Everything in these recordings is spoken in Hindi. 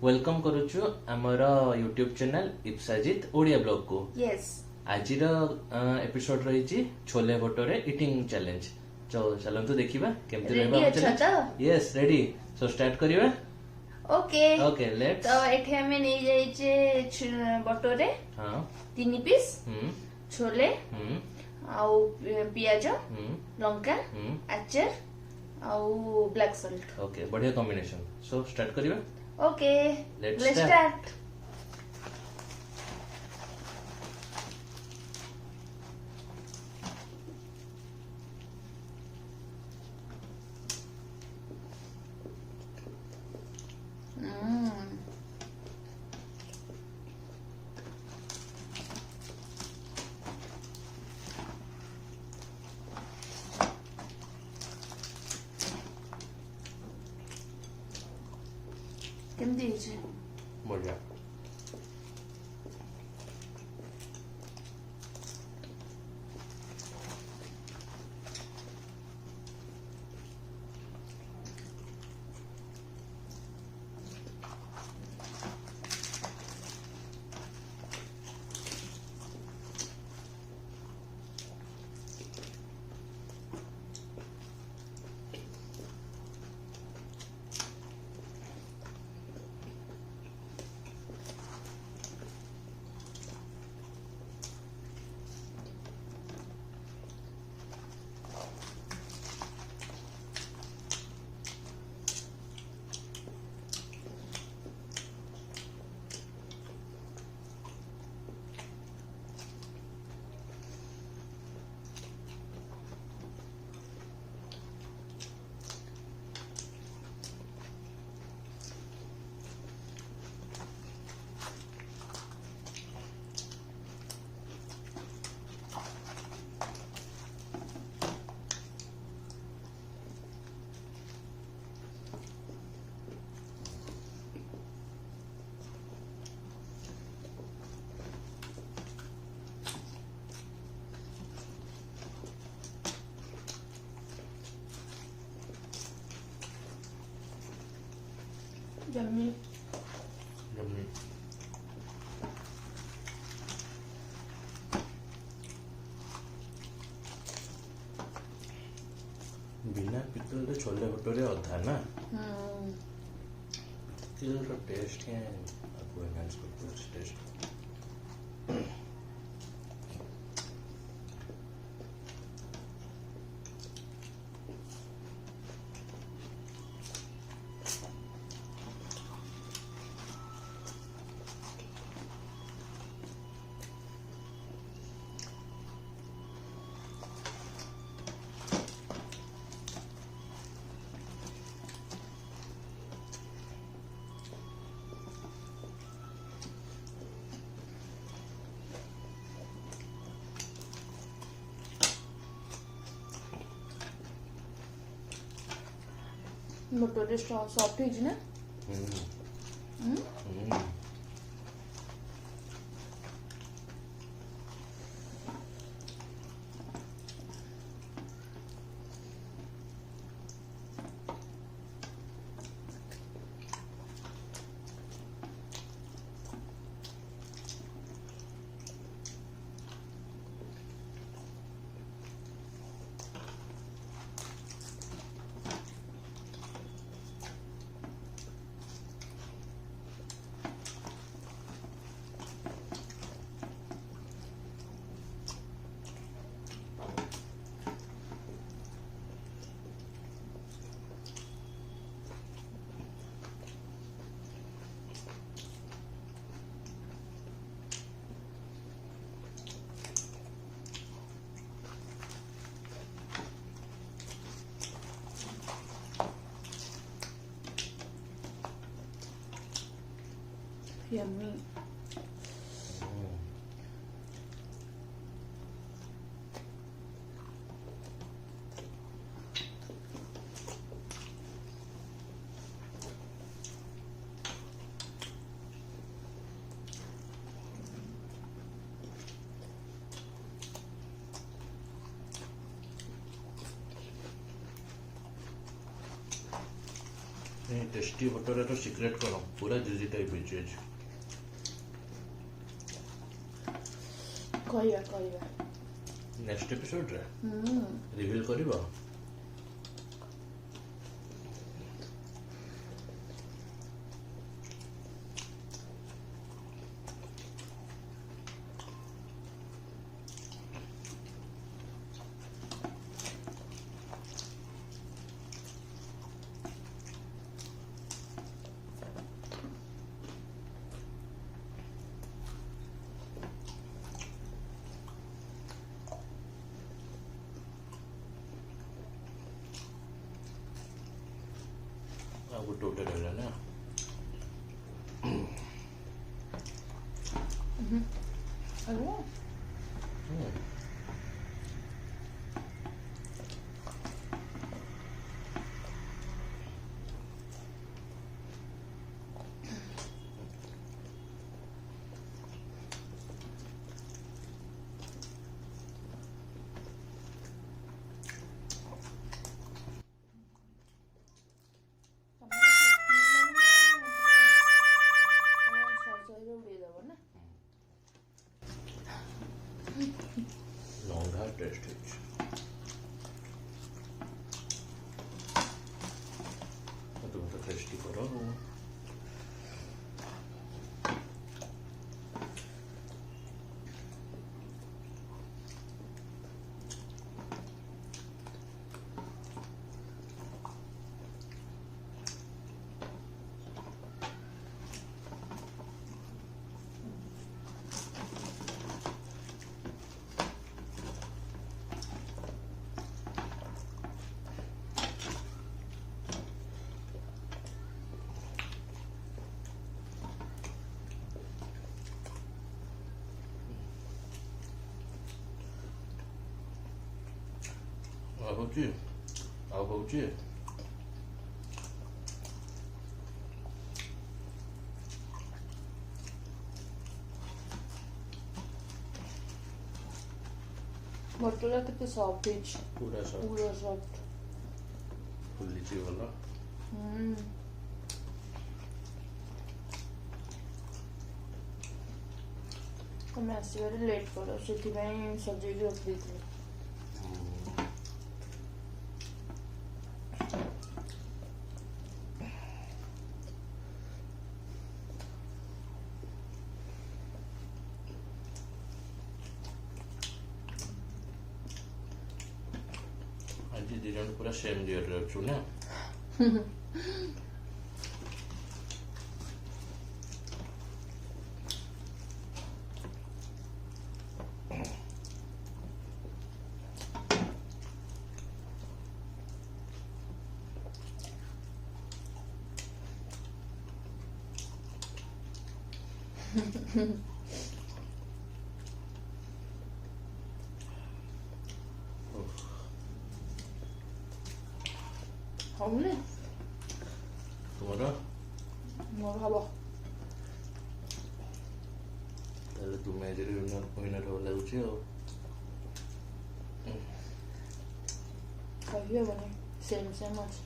वेलकम करुछु हमर यूट्यूब चैनल इप्साजित ओडिया ब्लॉग को। यस आजिर एपिसोड रही छोले भटोरे इटिंग चैलेंज। चलंतु देखिबा केमति रेडी अच्छा तो यस रेडी सो स्टार्ट करिबा। Okay okay let's. तो एठे हमें नहीं जाइछे भटोरे हां 3 पीस छोले आउ पियाज लंका आचार आउ ब्लैक सॉल्ट। ओके बढ़िया कॉम्बिनेशन। सो स्टार्ट करिबा। Okay Let's let's start. Start. केमती है? बढ़िया। Yummy Yummy. बिना पिकल रे छोले भटूरे अधा ना पिकल रो टेस्ट है आपको एनहांस करता है टेस्ट। भटोरे सॉफ्ट है ना। यम्मी। टेस्टी भटोरा तो सिक्रेट कौन पूरा जुजी टाइप कहवा नेक्स्ट एपिसोड रे रिवील करिबो। गोटे गोटे रहा ना लंगा टेस्ट तुम तो टेस्टी करो। ଆଉ ହଉଛି भटूरा केते सॉफ्ट है पूरा सॉफ्ट फुलिची ଭଲ। तमें आसबार लेट कर से सजे रखी आज दी जन पूरा सेम डियर रे अछु ना हमने तुम्हारा मोर हवा ताले तुम एजर विनर हो लागुची हो कहियो बने सेम अछि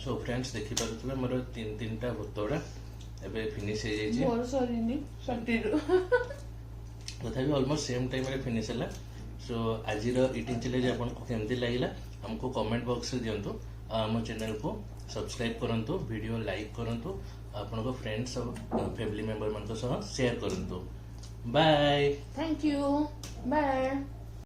सो फ्रेंड्स देखि पारुथबे मोर तीन टा भतोड़ा एबे फिनिश हो जाई मोर सरीनी सटीरो तथापि ऑलमोस्ट सेम टाइम रे फिनिश होला। सो आज इटिंग चैलेंज आपको केमती लगिला हमको कमेंट बॉक्स रे दियंतु आम चैनल को सब्सक्राइब करंतु वीडियो लाइक करंतु आपनको फ्रेंड्स और फैमिली मेंबर मन को सह शेयर करंतु। Bye thank you bye.